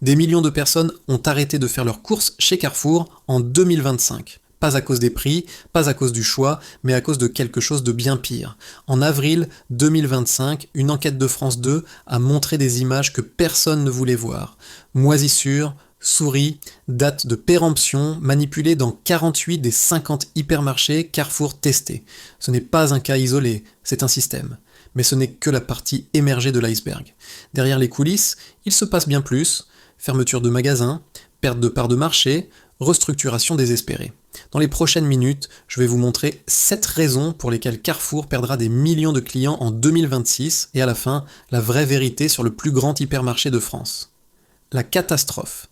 Des millions de personnes ont arrêté de faire leurs courses chez Carrefour en 2025. Pas à cause des prix, pas à cause du choix, mais à cause de quelque chose de bien pire. En avril 2025, une enquête de France 2 a montré des images que personne ne voulait voir. Moisissures, souris, date de péremption manipulées dans 48 des 50 hypermarchés Carrefour testés. Ce n'est pas un cas isolé, c'est un système. Mais ce n'est que la partie émergée de l'iceberg. Derrière les coulisses, il se passe bien plus. Fermeture de magasins, perte de parts de marché, restructuration désespérée. Dans les prochaines minutes, je vais vous montrer 7 raisons pour lesquelles Carrefour perdra des millions de clients en 2026 et à la fin, la vraie vérité sur le plus grand hypermarché de France. La catastrophe.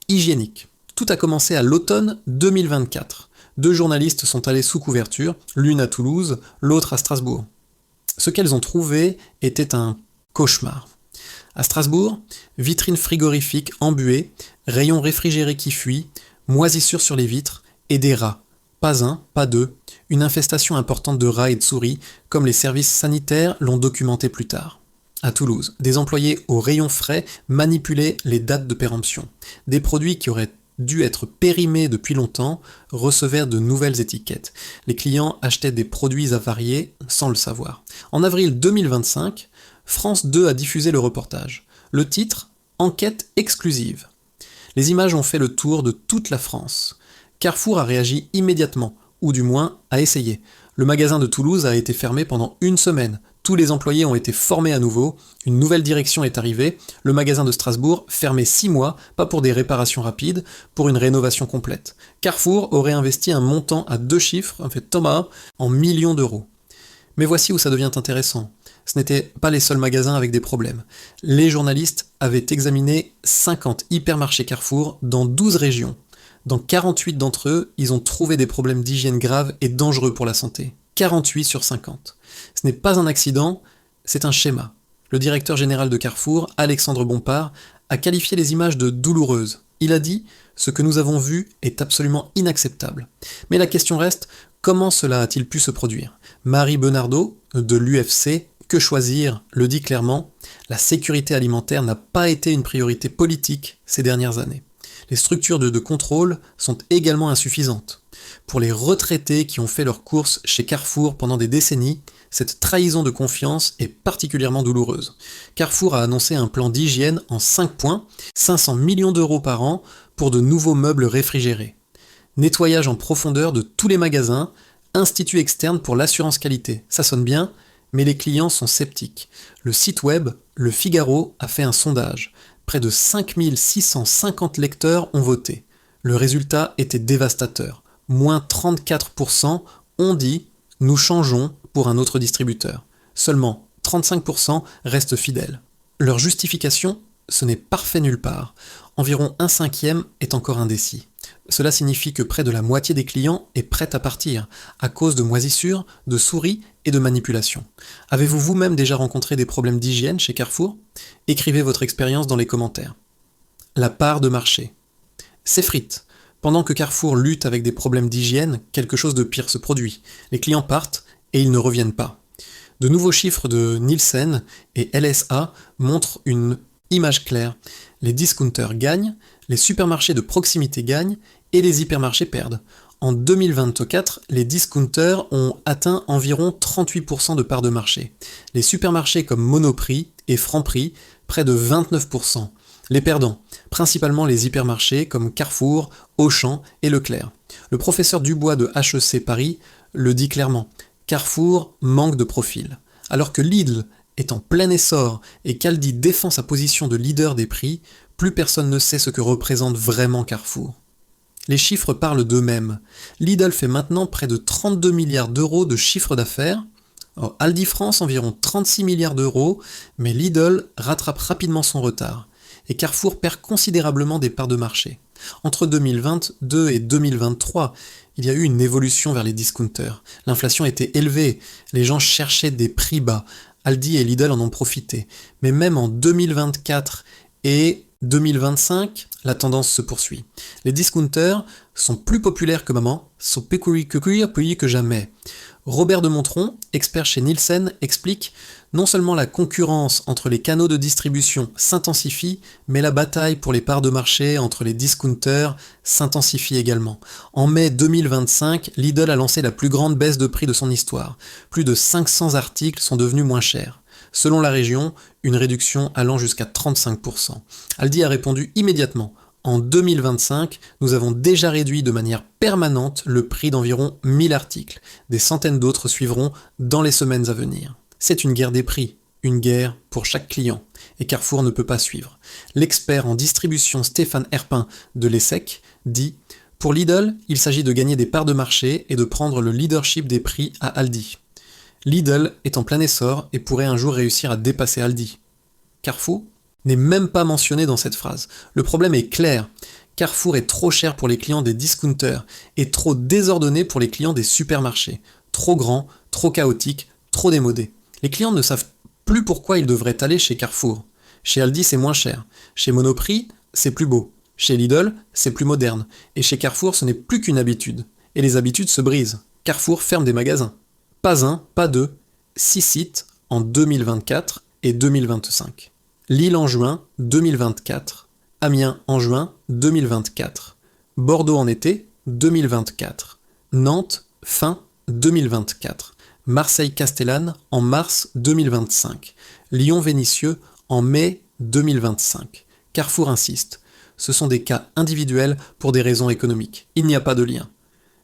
Hygiénique. Tout a commencé à l'automne 2024. 2 journalistes sont allés sous couverture, l'une à Toulouse, l'autre à Strasbourg. Ce qu'elles ont trouvé était un cauchemar. À Strasbourg, vitrines frigorifiques embuées, rayons réfrigérés qui fuient, moisissures sur les vitres et des rats. Pas un, pas deux, une infestation importante de rats et de souris, comme les services sanitaires l'ont documenté plus tard. À Toulouse, des employés au rayon frais manipulaient les dates de péremption. Des produits qui auraient dû être périmés depuis longtemps recevaient de nouvelles étiquettes. Les clients achetaient des produits avariés sans le savoir. En avril 2025, France 2 a diffusé le reportage. Le titre, Enquête exclusive. Les images ont fait le tour de toute la France. Carrefour a réagi immédiatement, ou du moins a essayé. Le magasin de Toulouse a été fermé pendant 1 semaine. Tous les employés ont été formés à nouveau, une nouvelle direction est arrivée, le magasin de Strasbourg fermé 6 mois, pas pour des réparations rapides, pour une rénovation complète. Carrefour aurait investi un montant à 2 chiffres, en fait Thomas, en millions d'euros. Mais voici où ça devient intéressant. Ce n'étaient pas les seuls magasins avec des problèmes. Les journalistes avaient examiné 50 hypermarchés Carrefour dans 12 régions. Dans 48 d'entre eux, ils ont trouvé des problèmes d'hygiène graves et dangereux pour la santé. 48 sur 50. Ce n'est pas un accident, c'est un schéma. Le directeur général de Carrefour, Alexandre Bompard, a qualifié les images de douloureuses. Il a dit « Ce que nous avons vu est absolument inacceptable ». Mais la question reste, comment cela a-t-il pu se produire ? Marie Benardo, de l'UFC, Que choisir, le dit clairement, la sécurité alimentaire n'a pas été une priorité politique ces dernières années. Les structures de contrôle sont également insuffisantes. Pour les retraités qui ont fait leurs courses chez Carrefour pendant des décennies, cette trahison de confiance est particulièrement douloureuse. Carrefour a annoncé un plan d'hygiène en 5 points, 500 millions d'euros par an pour de nouveaux meubles réfrigérés. Nettoyage en profondeur de tous les magasins, institut externe pour l'assurance qualité. Ça sonne bien, mais les clients sont sceptiques. Le site web, Le Figaro, a fait un sondage. Près de 5650 lecteurs ont voté. Le résultat était dévastateur. Moins 34% ont dit « Nous changeons pour un autre distributeur ». Seulement 35% restent fidèles. Leur justification, ce n'est parfait nulle part. Environ 1/5 est encore indécis. Cela signifie que près de la moitié des clients est prête à partir, à cause de moisissures, de souris et de manipulations. Avez-vous vous-même déjà rencontré des problèmes d'hygiène chez Carrefour ? Écrivez votre expérience dans les commentaires. La part de marché. S'effrite. Pendant que Carrefour lutte avec des problèmes d'hygiène, quelque chose de pire se produit. Les clients partent et ils ne reviennent pas. De nouveaux chiffres de Nielsen et LSA montrent une image claire. Les discounters gagnent, les supermarchés de proximité gagnent et les hypermarchés perdent. En 2024, les discounters ont atteint environ 38% de part de marché. Les supermarchés comme Monoprix et Franprix, près de 29%. Les perdants, principalement les hypermarchés comme Carrefour, Auchan et Leclerc. Le professeur Dubois de HEC Paris le dit clairement, Carrefour manque de profil. Alors que Lidl est en plein essor et qu'Aldi défend sa position de leader des prix, plus personne ne sait ce que représente vraiment Carrefour. Les chiffres parlent d'eux-mêmes. Lidl fait maintenant près de 32 milliards d'euros de chiffre d'affaires. Aldi France environ 36 milliards d'euros, mais Lidl rattrape rapidement son retard. Et Carrefour perd considérablement des parts de marché. Entre 2022 et 2023, il y a eu une évolution vers les discounters. L'inflation était élevée, les gens cherchaient des prix bas. Aldi et Lidl en ont profité. Mais même en 2024 et 2025, la tendance se poursuit. Les discounters sont plus populaires que maman, sont plus que jamais. Robert de Montron, expert chez Nielsen, explique « Non seulement la concurrence entre les canaux de distribution s'intensifie, mais la bataille pour les parts de marché entre les discounters s'intensifie également. En mai 2025, Lidl a lancé la plus grande baisse de prix de son histoire. Plus de 500 articles sont devenus moins chers. Selon la région, une réduction allant jusqu'à 35%. Aldi a répondu immédiatement. En 2025, nous avons déjà réduit de manière permanente le prix d'environ 1000 articles. Des centaines d'autres suivront dans les semaines à venir. C'est une guerre des prix, une guerre pour chaque client. Et Carrefour ne peut pas suivre. L'expert en distribution Stéphane Herpin de l'ESSEC dit « Pour Lidl, il s'agit de gagner des parts de marché et de prendre le leadership des prix à Aldi. Lidl est en plein essor et pourrait un jour réussir à dépasser Aldi. Carrefour n'est même pas mentionné dans cette phrase. Le problème est clair. Carrefour est trop cher pour les clients des discounters et trop désordonné pour les clients des supermarchés. Trop grand, trop chaotique, trop démodé. Les clients ne savent plus pourquoi ils devraient aller chez Carrefour. Chez Aldi, c'est moins cher. Chez Monoprix, c'est plus beau. Chez Lidl, c'est plus moderne. Et chez Carrefour, ce n'est plus qu'une habitude. Et les habitudes se brisent. Carrefour ferme des magasins. Pas un, pas deux, 6 sites en 2024 et 2025. Lille en juin 2024, Amiens en juin 2024, Bordeaux en été 2024, Nantes fin 2024, Marseille-Castellane en mars 2025, Lyon-Vénissieux en mai 2025. Carrefour insiste, ce sont des cas individuels pour des raisons économiques. Il n'y a pas de lien.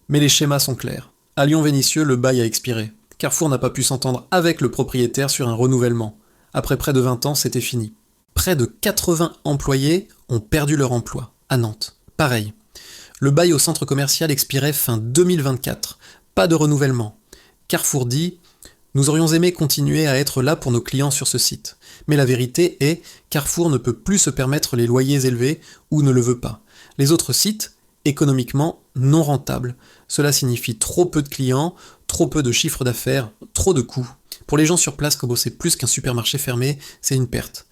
Mais les schémas sont clairs. À Lyon-Vénissieux, le bail a expiré. Carrefour n'a pas pu s'entendre avec le propriétaire sur un renouvellement. Après près de 20 ans, c'était fini. Près de 80 employés ont perdu leur emploi. À Nantes, pareil. Le bail au centre commercial expirait fin 2024. Pas de renouvellement. Carrefour dit « Nous aurions aimé continuer à être là pour nos clients sur ce site. Mais la vérité est, Carrefour ne peut plus se permettre les loyers élevés ou ne le veut pas. Les autres sites, économiquement non rentables. Cela signifie trop peu de clients, trop peu de chiffre d'affaires, trop de coûts. Pour les gens sur place, comme c'est plus qu'un supermarché fermé, c'est une perte.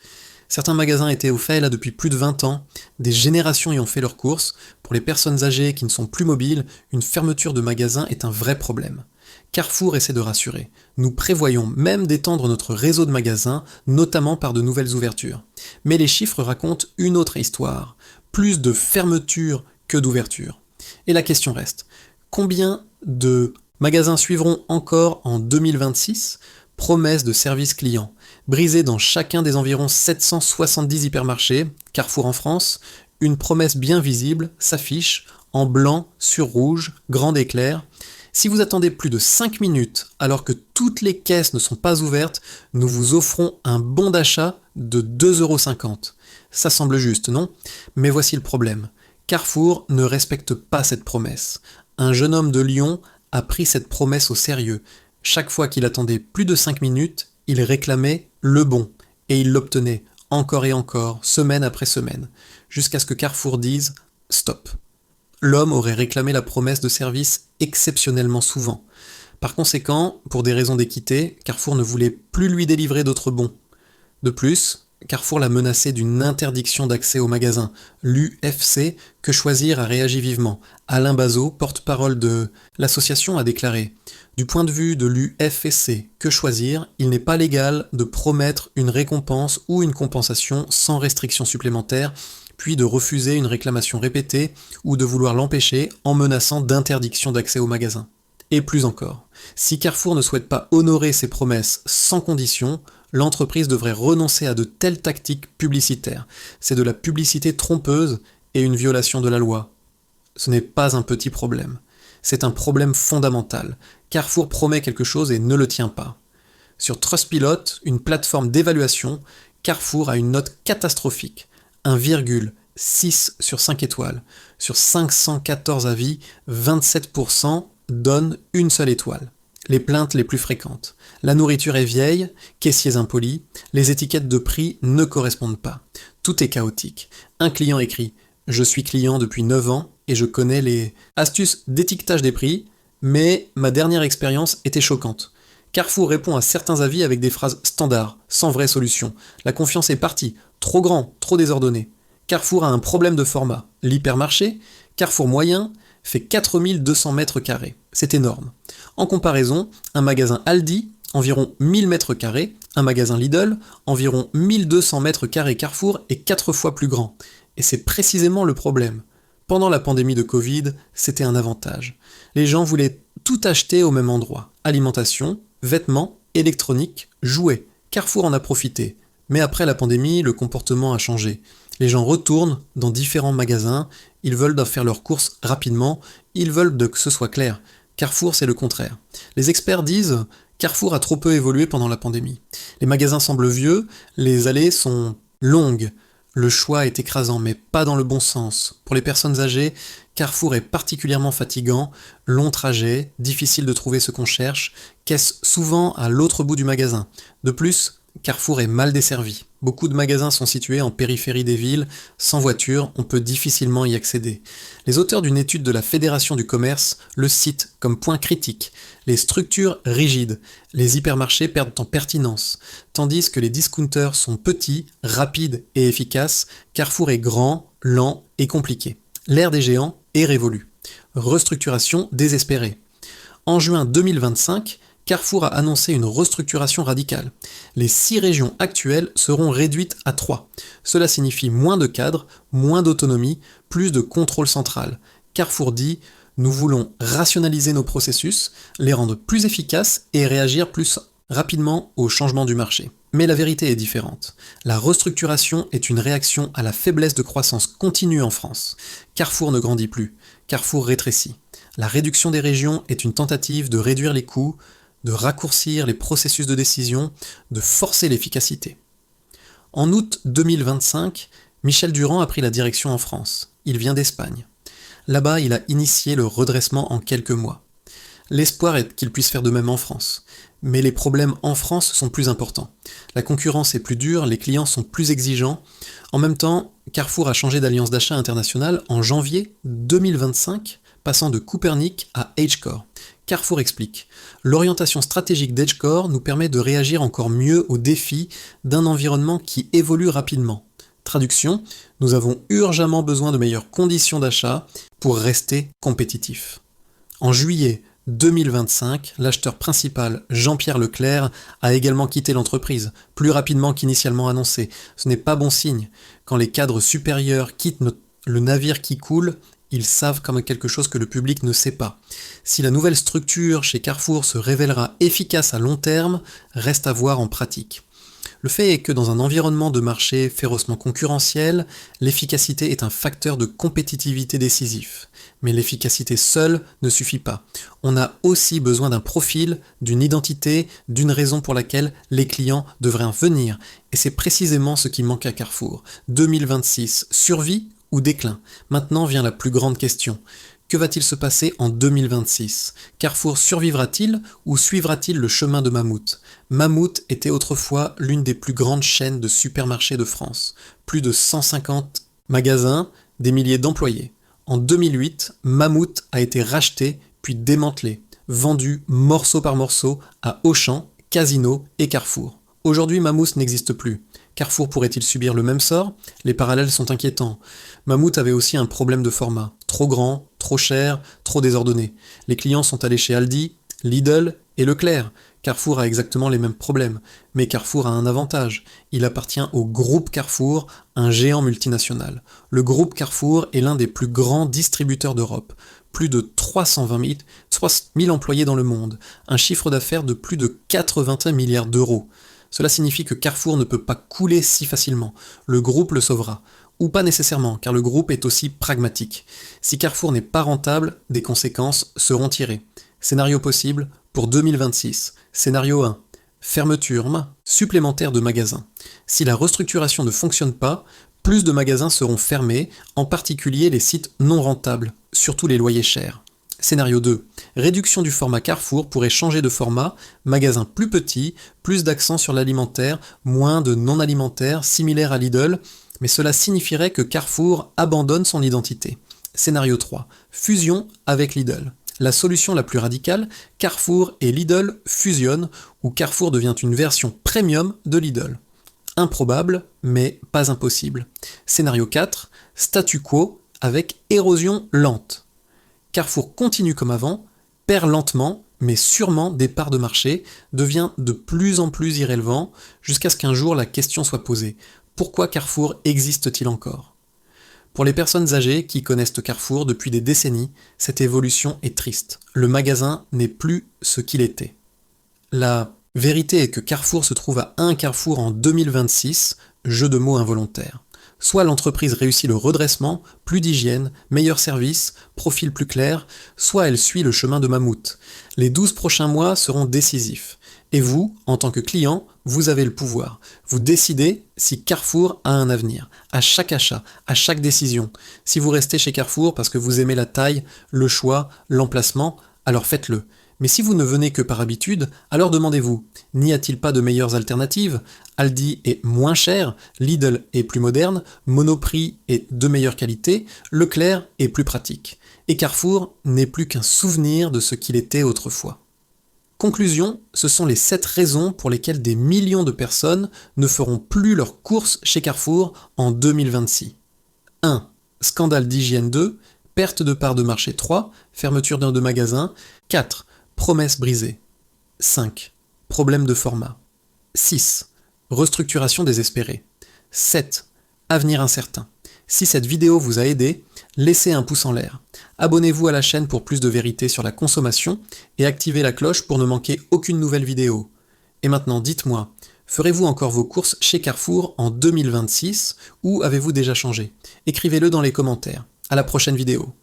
Certains magasins étaient au fait là depuis plus de 20 ans, des générations y ont fait leurs courses. Pour les personnes âgées qui ne sont plus mobiles, une fermeture de magasin est un vrai problème. Carrefour essaie de rassurer. Nous prévoyons même d'étendre notre réseau de magasins, notamment par de nouvelles ouvertures. Mais les chiffres racontent une autre histoire. Plus de fermetures que d'ouvertures. Et la question reste, combien de magasins suivront encore en 2026 ? Promesse de service client, brisée dans chacun des environ 770 hypermarchés, Carrefour en France, une promesse bien visible s'affiche en blanc sur rouge, grand éclair. Si vous attendez plus de 5 minutes alors que toutes les caisses ne sont pas ouvertes, nous vous offrons un bon d'achat de 2,50 €. Ça semble juste, non ? Mais voici le problème. Carrefour ne respecte pas cette promesse. Un jeune homme de Lyon a pris cette promesse au sérieux. Chaque fois qu'il attendait plus de 5 minutes, il réclamait le bon. Et il l'obtenait encore et encore, semaine après semaine, jusqu'à ce que Carrefour dise « stop ». L'homme aurait réclamé la promesse de service exceptionnellement souvent. Par conséquent, pour des raisons d'équité, Carrefour ne voulait plus lui délivrer d'autres bons. De plus, Carrefour l'a menacé d'une interdiction d'accès au magasin. L'UFC, Que Choisir, a réagi vivement. Alain Bazot, porte-parole de l'association, a déclaré « Du point de vue de l'UFC, Que Choisir, il n'est pas légal de promettre une récompense ou une compensation sans restriction supplémentaire, puis de refuser une réclamation répétée ou de vouloir l'empêcher en menaçant d'interdiction d'accès au magasin. » Et plus encore, si Carrefour ne souhaite pas honorer ses promesses sans condition, l'entreprise devrait renoncer à de telles tactiques publicitaires. C'est de la publicité trompeuse et une violation de la loi. Ce n'est pas un petit problème. C'est un problème fondamental. Carrefour promet quelque chose et ne le tient pas. Sur Trustpilot, une plateforme d'évaluation, Carrefour a une note catastrophique. 1,6 sur 5 étoiles. Sur 514 avis, 27% donnent une seule étoile. Les plaintes les plus fréquentes. La nourriture est vieille, caissiers impolis, les étiquettes de prix ne correspondent pas. Tout est chaotique. Un client écrit « Je suis client depuis 9 ans et je connais les astuces d'étiquetage des prix, mais ma dernière expérience était choquante. » Carrefour répond à certains avis avec des phrases standards, sans vraie solution. La confiance est partie, trop grand, trop désordonné. Carrefour a un problème de format. L'hypermarché, Carrefour moyen, fait 4200 mètres carrés. C'est énorme. En comparaison, un magasin Aldi, environ 1000 mètres carrés, un magasin Lidl, environ 1200 mètres carrés Carrefour est 4 fois plus grand. Et c'est précisément le problème. Pendant la pandémie de Covid, c'était un avantage. Les gens voulaient tout acheter au même endroit. Alimentation, vêtements, électronique, jouets. Carrefour en a profité. Mais après la pandémie, le comportement a changé. Les gens retournent dans différents magasins, ils veulent faire leurs courses rapidement, ils veulent que ce soit clair. Carrefour, c'est le contraire. Les experts disent Carrefour a trop peu évolué pendant la pandémie. Les magasins semblent vieux, les allées sont longues. Le choix est écrasant, mais pas dans le bon sens. Pour les personnes âgées, Carrefour est particulièrement fatigant, long trajet, difficile de trouver ce qu'on cherche, caisse souvent à l'autre bout du magasin. De plus, Carrefour est mal desservi. Beaucoup de magasins sont situés en périphérie des villes, sans voiture, on peut difficilement y accéder. Les auteurs d'une étude de la Fédération du commerce le citent comme point critique. Les structures rigides, les hypermarchés perdent en pertinence, tandis que les discounters sont petits, rapides et efficaces, Carrefour est grand, lent et compliqué. L'ère des géants est révolue. Restructuration désespérée. En juin 2025, Carrefour a annoncé une restructuration radicale. Les 6 régions actuelles seront réduites à 3. Cela signifie moins de cadres, moins d'autonomie, plus de contrôle central. Carrefour dit « Nous voulons rationaliser nos processus, les rendre plus efficaces et réagir plus rapidement aux changements du marché ». Mais la vérité est différente. La restructuration est une réaction à la faiblesse de croissance continue en France. Carrefour ne grandit plus, Carrefour rétrécit. La réduction des régions est une tentative de réduire les coûts, de raccourcir les processus de décision, de forcer l'efficacité. En août 2025, Michel Durand a pris la direction en France. Il vient d'Espagne. Là-bas, il a initié le redressement en quelques mois. L'espoir est qu'il puisse faire de même en France. Mais les problèmes en France sont plus importants. La concurrence est plus dure, les clients sont plus exigeants. En même temps, Carrefour a changé d'alliance d'achat internationale en janvier 2025, passant de Copernic à Agecore. Carrefour explique « L'orientation stratégique d'Agecore nous permet de réagir encore mieux aux défis d'un environnement qui évolue rapidement. Traduction, nous avons urgemment besoin de meilleures conditions d'achat pour rester compétitifs. » En juillet 2025, l'acheteur principal, Jean-Pierre Leclerc, a également quitté l'entreprise, plus rapidement qu'initialement annoncé. Ce n'est pas bon signe. Quand les cadres supérieurs quittent le navire qui coule, ils savent comme quelque chose que le public ne sait pas. Si la nouvelle structure chez Carrefour se révélera efficace à long terme, reste à voir en pratique. Le fait est que dans un environnement de marché férocement concurrentiel, l'efficacité est un facteur de compétitivité décisif. Mais l'efficacité seule ne suffit pas. On a aussi besoin d'un profil, d'une identité, d'une raison pour laquelle les clients devraient en venir. Et c'est précisément ce qui manque à Carrefour. 2026, survie ou déclin? Maintenant vient la plus grande question. Que va-t-il se passer en 2026? Carrefour survivra-t-il ou suivra-t-il le chemin de Mammouth? Mammouth était autrefois l'une des plus grandes chaînes de supermarchés de France. Plus de 150 magasins, des milliers d'employés. En 2008, Mammouth a été racheté puis démantelé, vendu morceau par morceau à Auchan, Casino et Carrefour. Aujourd'hui, Mammouth n'existe plus. Carrefour pourrait-il subir le même sort? Les parallèles sont inquiétants. Mammouth avait aussi un problème de format. Trop grand, trop cher, trop désordonné. Les clients sont allés chez Aldi, Lidl et Leclerc. Carrefour a exactement les mêmes problèmes. Mais Carrefour a un avantage. Il appartient au groupe Carrefour, un géant multinational. Le groupe Carrefour est l'un des plus grands distributeurs d'Europe. Plus de 320 000 employés dans le monde. Un chiffre d'affaires de plus de 81 milliards d'euros. Cela signifie que Carrefour ne peut pas couler si facilement. Le groupe le sauvera. Ou pas nécessairement, car le groupe est aussi pragmatique. Si Carrefour n'est pas rentable, des conséquences seront tirées. Scénario possible pour 2026. Scénario 1. Fermeture supplémentaire de magasins. Si la restructuration ne fonctionne pas, plus de magasins seront fermés, en particulier les sites non rentables, surtout les loyers chers. Scénario 2. Réduction du format Carrefour pourrait changer de format, magasin plus petit, plus d'accent sur l'alimentaire, moins de non-alimentaire, similaire à Lidl, mais cela signifierait que Carrefour abandonne son identité. Scénario 3. Fusion avec Lidl. La solution la plus radicale, Carrefour et Lidl fusionnent, où Carrefour devient une version premium de Lidl. Improbable, mais pas impossible. Scénario 4, statu quo avec érosion lente. Carrefour continue comme avant, perd lentement, mais sûrement des parts de marché, devient de plus en plus irrélevant, jusqu'à ce qu'un jour la question soit posée. Pourquoi Carrefour existe-t-il encore ? Pour les personnes âgées qui connaissent Carrefour depuis des décennies, cette évolution est triste. Le magasin n'est plus ce qu'il était. La vérité est que Carrefour se trouve à un carrefour en 2026, jeu de mots involontaire. Soit l'entreprise réussit le redressement, plus d'hygiène, meilleur service, profil plus clair, soit elle suit le chemin de mammouth. Les 12 prochains mois seront décisifs. Et vous, en tant que client, vous avez le pouvoir. Vous décidez si Carrefour a un avenir, à chaque achat, à chaque décision. Si vous restez chez Carrefour parce que vous aimez la taille, le choix, l'emplacement, alors faites-le. Mais si vous ne venez que par habitude, alors demandez-vous, n'y a-t-il pas de meilleures alternatives ? Aldi est moins cher, Lidl est plus moderne, Monoprix est de meilleure qualité, Leclerc est plus pratique. Et Carrefour n'est plus qu'un souvenir de ce qu'il était autrefois. Conclusion, ce sont les 7 raisons pour lesquelles des millions de personnes ne feront plus leurs courses chez Carrefour en 2026. 1. Scandale d'hygiène 2, perte de part de marché 3, fermeture d'un de magasins 4. Promesses brisées. 5. Problème de format. 6. Restructuration désespérée. 7. Avenir incertain. Si cette vidéo vous a aidé, laissez un pouce en l'air. Abonnez-vous à la chaîne pour plus de vérité sur la consommation et activez la cloche pour ne manquer aucune nouvelle vidéo. Et maintenant, dites-moi, ferez-vous encore vos courses chez Carrefour en 2026 ou avez-vous déjà changé ? Écrivez-le dans les commentaires. À la prochaine vidéo.